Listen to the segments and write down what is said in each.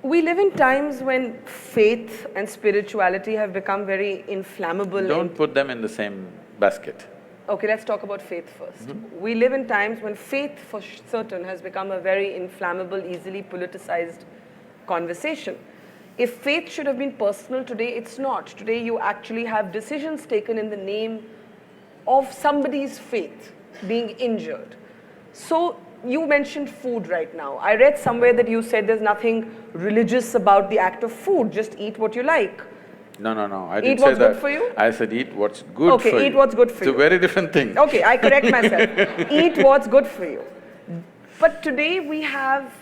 We live in times when faith and spirituality have become very inflammable. Don't put them in the same basket. Okay, let's talk about faith first. We live in times when faith, for certain, has become a very inflammable, easily politicized conversation. If faith should have been personal today, it's not. Today you actually have decisions taken in the name of somebody's faith being injured. So you mentioned food right now. I read somewhere that you said there's nothing religious about the act of food, just eat what you like. No, I Eat didn't say what's that. good for you? I said eat what's good for you. Okay, eat what's good for you. It's a very different thing. Okay, I correct myself. Eat what's good for you. But today we have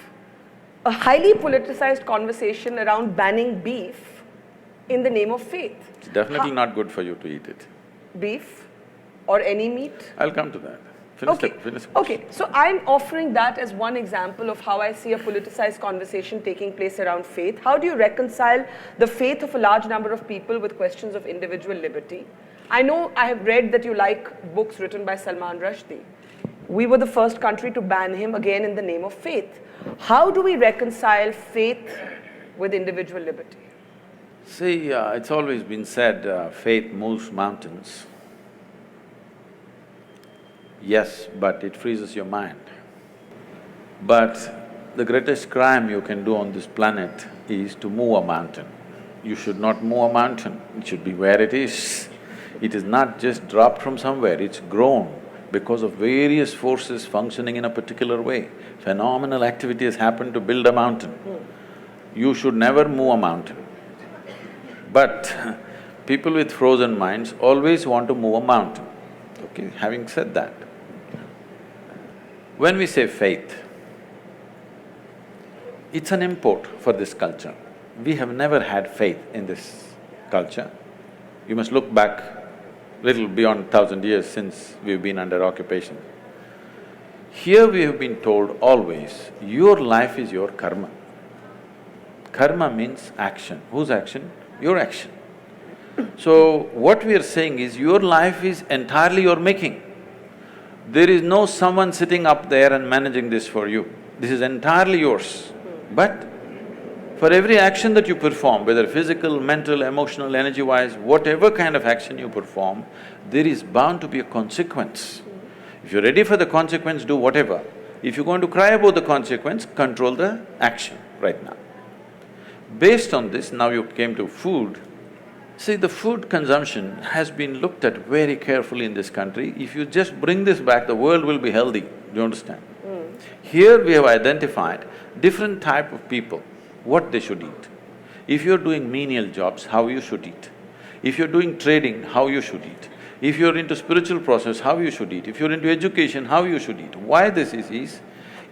a highly politicized conversation around banning beef in the name of faith. It's definitely not good for you to eat it. Beef or any meat? I'll come to that. Finish. Okay, so I'm offering that as one example of how I see a politicized conversation taking place around faith. How do you reconcile the faith of a large number of people with questions of individual liberty? I know I have read that you like books written by Salman Rushdie. We were the first country to ban him, again in the name of faith. How do we reconcile faith with individual liberty? See, it's always been said, faith moves mountains. Yes, but it freezes your mind. But the greatest crime you can do on this planet is to move a mountain. You should not move a mountain, it should be where it is. It is not just dropped from somewhere, it's grown because of various forces functioning in a particular way. Phenomenal activity has happened to build a mountain. You should never move a mountain. But people with frozen minds always want to move a mountain. Okay, having said that, when we say faith, it's an import for this culture. We have never had faith in this culture. You must look back little beyond 1,000 years since we've been under occupation. Here we have been told always, your life is your karma. Karma means action. Whose action? Your action. So, what we are saying is, your life is entirely your making. There is no someone sitting up there and managing this for you. This is entirely yours. But for every action that you perform, whether physical, mental, emotional, energy-wise, whatever kind of action you perform, there is bound to be a consequence. If you're ready for the consequence, do whatever. If you're going to cry about the consequence, control the action right now. Based on this, now you came to food. See, the food consumption has been looked at very carefully in this country. If you just bring this back, the world will be healthy, do you understand? Here we have identified different type of people, what they should eat. If you're doing menial jobs, how you should eat. If you're doing trading, how you should eat. If you're into spiritual process, how you should eat. If you're into education, how you should eat. Why this is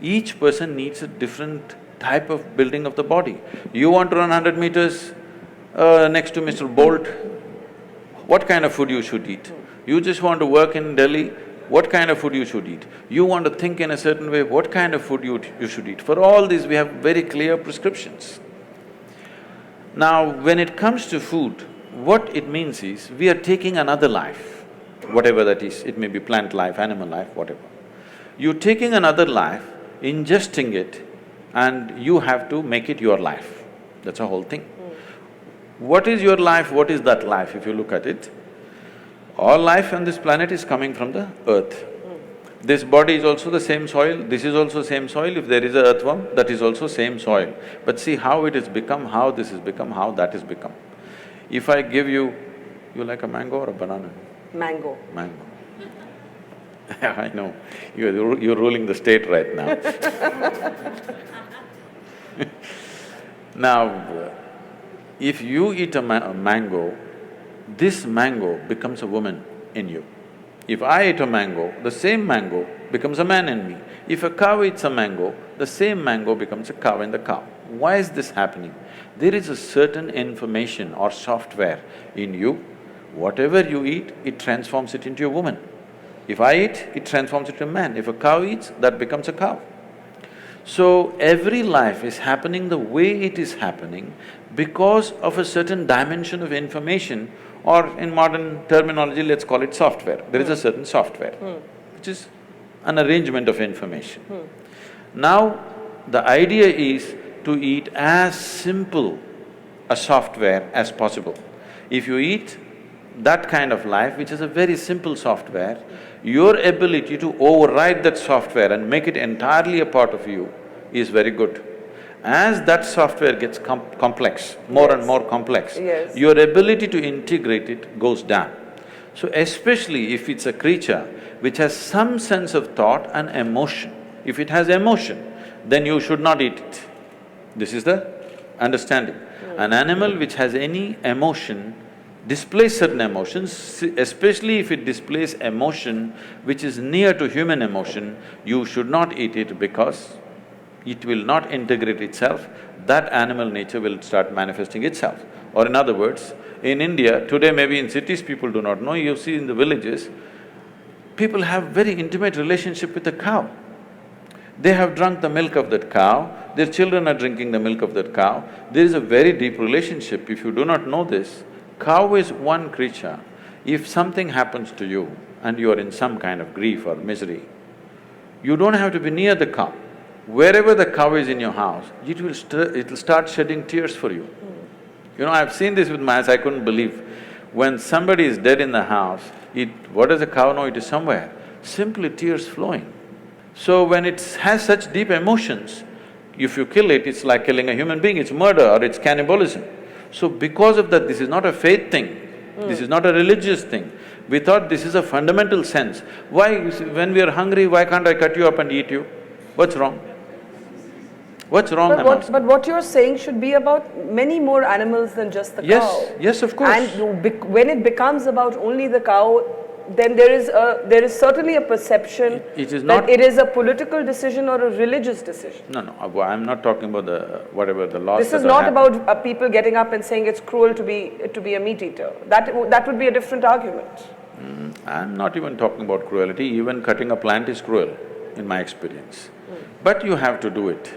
each person needs a different type of building of the body. You want to run 100 meters next to Mr. Bolt, what kind of food you should eat? You just want to work in Delhi, what kind of food you should eat? You want to think in a certain way, what kind of food you should eat? For all these, we have very clear prescriptions. Now, when it comes to food, what it means is, we are taking another life, whatever that is, it may be plant life, animal life, whatever. You're taking another life, ingesting it, and you have to make it your life. That's a whole thing. What is your life, what is that life, if you look at it? All life on this planet is coming from the earth. This body is also the same soil, this is also same soil. If there is a earthworm, that is also same soil. But see how it has become, how this has become, how that has become. If I give you… you like a mango or a banana? Mango. Mango. I know, you're ruling the state right now. Now, if you eat a mango, this mango becomes a woman in you. If I eat a mango, the same mango becomes a man in me. If a cow eats a mango, the same mango becomes a cow in the cow. Why is this happening? There is a certain information or software in you, whatever you eat, it transforms it into a woman. If I eat, it transforms it into a man. If a cow eats, that becomes a cow. So, every life is happening the way it is happening because of a certain dimension of information, or in modern terminology, let's call it software. There is a certain software, which is an arrangement of information. Now, the idea is to eat as simple a software as possible. If you eat that kind of life, which is a very simple software, your ability to override that software and make it entirely a part of you is very good. As that software gets complex, more and more complex, your ability to integrate it goes down. So especially if it's a creature which has some sense of thought and emotion, if it has emotion, then you should not eat it. This is the understanding. An animal which has any emotion displays certain emotions, especially if it displays emotion which is near to human emotion, you should not eat it because it will not integrate itself, that animal nature will start manifesting itself. Or in other words, in India, today maybe in cities people do not know, you see in the villages, people have very intimate relationship with the cow. They have drunk the milk of that cow, their children are drinking the milk of that cow. There is a very deep relationship. If you do not know this, cow is one creature. If something happens to you and you are in some kind of grief or misery, you don't have to be near the cow. Wherever the cow is in your house, it'll start shedding tears for you. You know, I've seen this with my eyes, I couldn't believe. When somebody is dead in the house, what does the cow know? It is somewhere. Simply tears flowing. So when it has such deep emotions, if you kill it, it's like killing a human being, it's murder or it's cannibalism. So because of that, this is not a faith thing, this is not a religious thing. We thought this is a fundamental sense. Why, when we are hungry, why can't I cut you up and eat you? What's wrong? What's wrong? But what you're saying should be about many more animals than just the cow. Yes, of course. And when it becomes about only the cow, then there is certainly a perception that it is a political decision or a religious decision. No, I'm not talking about whatever the laws. This is not about people getting up and saying it's cruel to be a meat eater. That would be a different argument. I'm not even talking about cruelty, even cutting a plant is cruel, in my experience. But you have to do it.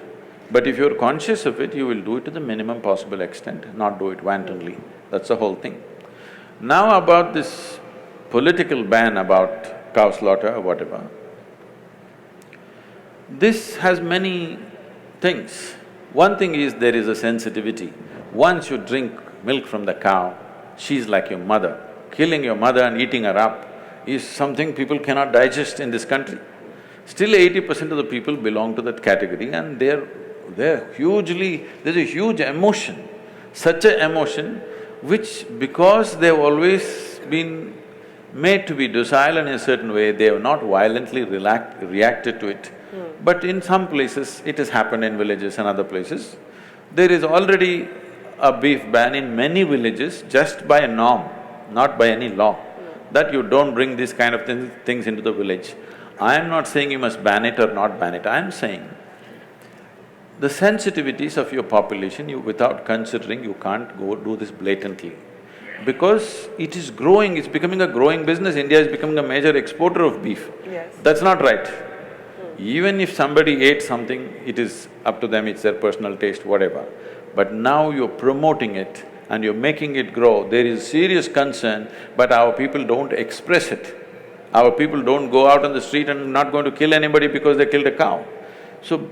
But if you're conscious of it, you will do it to the minimum possible extent, not do it wantonly. That's the whole thing. Now about this political ban about cow slaughter or whatever, this has many things. One thing is there is a sensitivity. Once you drink milk from the cow, she's like your mother. Killing your mother and eating her up is something people cannot digest in this country. Still 80% of the people belong to that category and there's a huge emotion, such an emotion which because they've always been made to be docile in a certain way, they have not violently reacted to it. But in some places, it has happened in villages and other places. There is already a beef ban in many villages just by a norm, not by any law, that you don't bring these kind of things into the village. I am not saying you must ban it or not ban it, I am saying the sensitivities of your population, without considering, you can't go do this blatantly. Because it is growing, it's becoming a growing business, India is becoming a major exporter of beef. That's not right. Even if somebody ate something, it is up to them, it's their personal taste, whatever. But now you're promoting it and you're making it grow, there is serious concern, but our people don't express it. Our people don't go out on the street and not going to kill anybody because they killed a cow. So,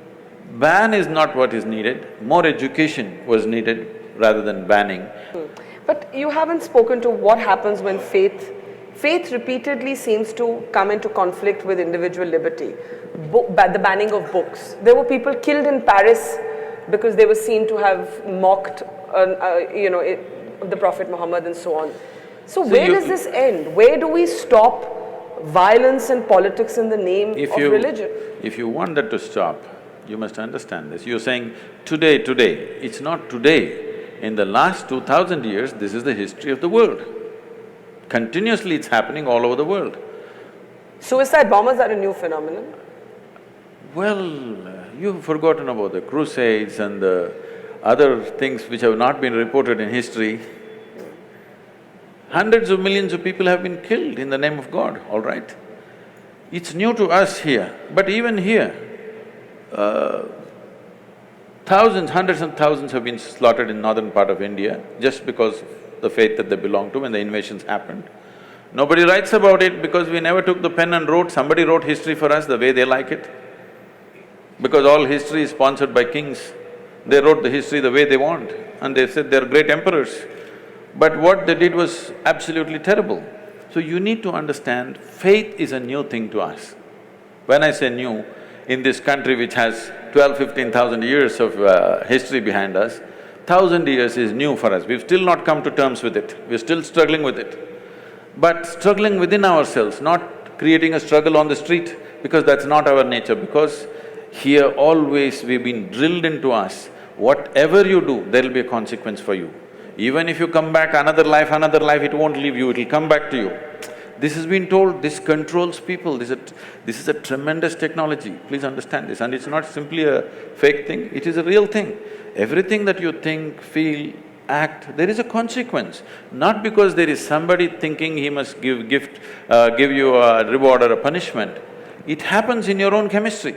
ban is not what is needed, more education was needed rather than banning. But you haven't spoken to what happens when faith repeatedly seems to come into conflict with individual liberty. The banning of books. There were people killed in Paris because they were seen to have mocked, the Prophet Muhammad and so on. So where does this end? Where do we stop violence and politics in the name of religion? If you want that to stop, you must understand this. You're saying today, it's not today. In the last 2000 years, this is the history of the world. Continuously it's happening all over the world. Suicide bombers are a new phenomenon? Well, you've forgotten about the crusades and the other things which have not been reported in history. Hundreds of millions of people have been killed in the name of God, all right? It's new to us here, but even here, thousands, hundreds and thousands have been slaughtered in northern part of India just because of the faith that they belong to when the invasions happened. Nobody writes about it because we never took the pen and wrote, somebody wrote history for us the way they like it. Because all history is sponsored by kings, They wrote the history the way they want and they said they're great emperors. But what they did was absolutely terrible. So you need to understand, faith is a new thing to us. When I say new, in this country which has 15,000 years of history behind us, 1,000 years is new for us. We've still not come to terms with it, we're still struggling with it. But struggling within ourselves, not creating a struggle on the street, because that's not our nature, because here always we've been drilled into us, whatever you do, there'll be a consequence for you. Even if you come back another life, it won't leave you, it'll come back to you. This has been told, this controls people, this is a tremendous technology, please understand this. And it's not simply a fake thing, it is a real thing. Everything that you think, feel, act, there is a consequence. Not because there is somebody thinking he must give you a reward or a punishment. It happens in your own chemistry.